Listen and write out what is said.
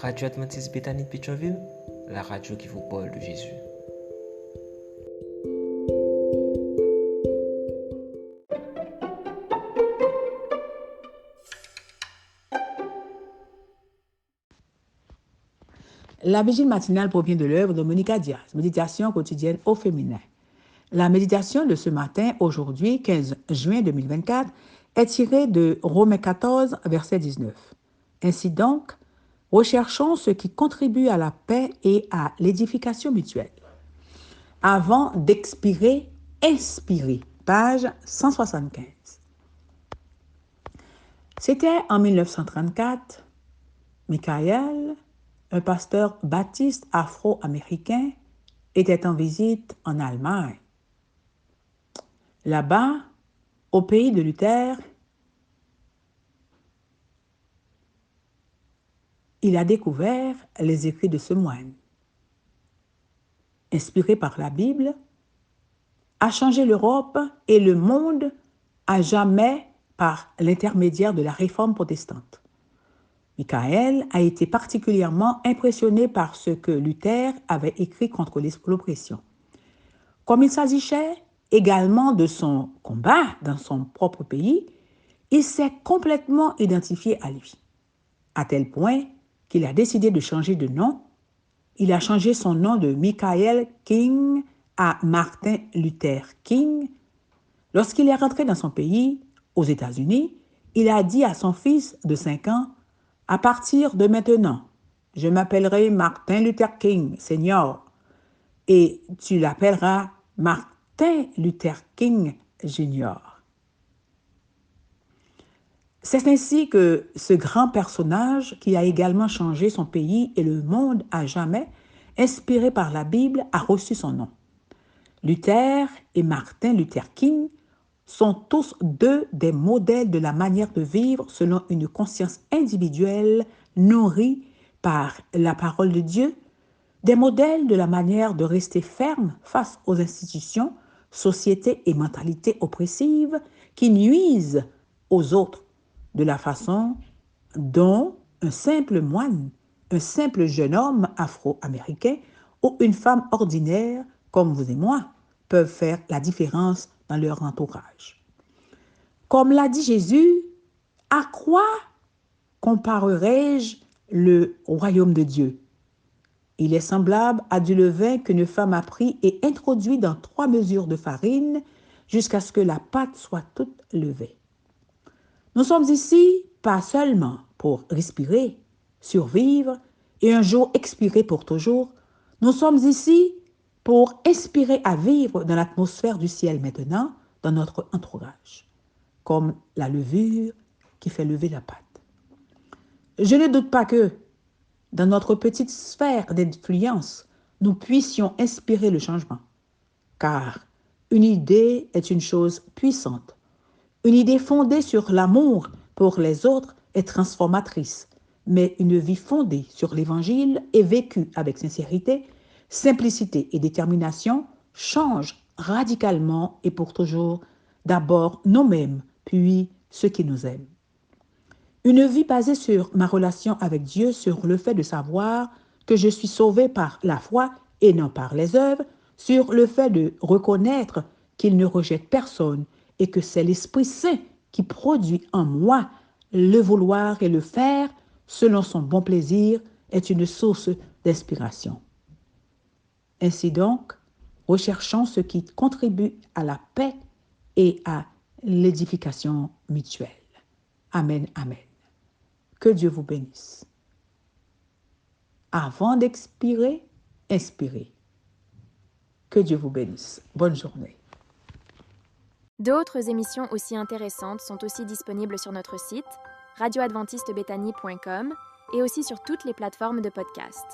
Radio Adventiste Bethany de Pétionville, la radio qui vous parle de Jésus. La vigile matinale provient de l'œuvre de Monica Diaz, Méditation quotidienne au féminin. La méditation de ce matin, aujourd'hui, 15 juin 2024, est tirée de Romains 14, verset 19. Ainsi donc, recherchons ce qui contribue à la paix et à l'édification mutuelle. Avant d'expirer, inspirez. Page 175. C'était en 1934, Michael, un pasteur baptiste afro-américain, était en visite en Allemagne. Là-bas, au pays de Luther, il a découvert les écrits de ce moine. Inspiré par la Bible, a changé l'Europe et le monde à jamais par l'intermédiaire de la réforme protestante. Michael a été particulièrement impressionné par ce que Luther avait écrit contre l'oppression. Comme il s'agissait également de son combat dans son propre pays, il s'est complètement identifié à lui, à tel point qu'il a décidé de changer de nom. Il a changé son nom de Michael King à Martin Luther King. Lorsqu'il est rentré dans son pays, aux États-Unis, il a dit à son fils de 5 ans, « À partir de maintenant, je m'appellerai Martin Luther King, Senior, et tu l'appelleras Martin Luther King, Junior. » C'est ainsi que ce grand personnage, qui a également changé son pays et le monde à jamais, inspiré par la Bible, a reçu son nom. Luther et Martin Luther King sont tous deux des modèles de la manière de vivre selon une conscience individuelle nourrie par la parole de Dieu, des modèles de la manière de rester ferme face aux institutions, sociétés et mentalités oppressives qui nuisent aux autres, de la façon dont un simple moine, un simple jeune homme afro-américain ou une femme ordinaire comme vous et moi peuvent faire la différence dans leur entourage. Comme l'a dit Jésus, à quoi comparerai-je le royaume de Dieu? Il est semblable à du levain qu'une femme a pris et introduit dans 3 mesures de farine jusqu'à ce que la pâte soit toute levée. Nous sommes ici pas seulement pour respirer, survivre et un jour expirer pour toujours. Nous sommes ici pour inspirer à vivre dans l'atmosphère du ciel maintenant, dans notre entourage, comme la levure qui fait lever la pâte. Je ne doute pas que, dans notre petite sphère d'influence, nous puissions inspirer le changement, car une idée est une chose puissante. Une idée fondée sur l'amour pour les autres est transformatrice, mais une vie fondée sur l'Évangile et vécue avec sincérité, simplicité et détermination change radicalement et pour toujours d'abord nous-mêmes, puis ceux qui nous aiment. Une vie basée sur ma relation avec Dieu, sur le fait de savoir que je suis sauvé par la foi et non par les œuvres, sur le fait de reconnaître qu'il ne rejette personne et que c'est l'Esprit Saint qui produit en moi le vouloir et le faire selon son bon plaisir, est une source d'inspiration. Ainsi donc, recherchons ce qui contribue à la paix et à l'édification mutuelle. Amen, amen. Que Dieu vous bénisse. Avant d'expirer, inspirez. Que Dieu vous bénisse. Bonne journée. D'autres émissions aussi intéressantes sont aussi disponibles sur notre site radioadventistebethany.com et aussi sur toutes les plateformes de podcast.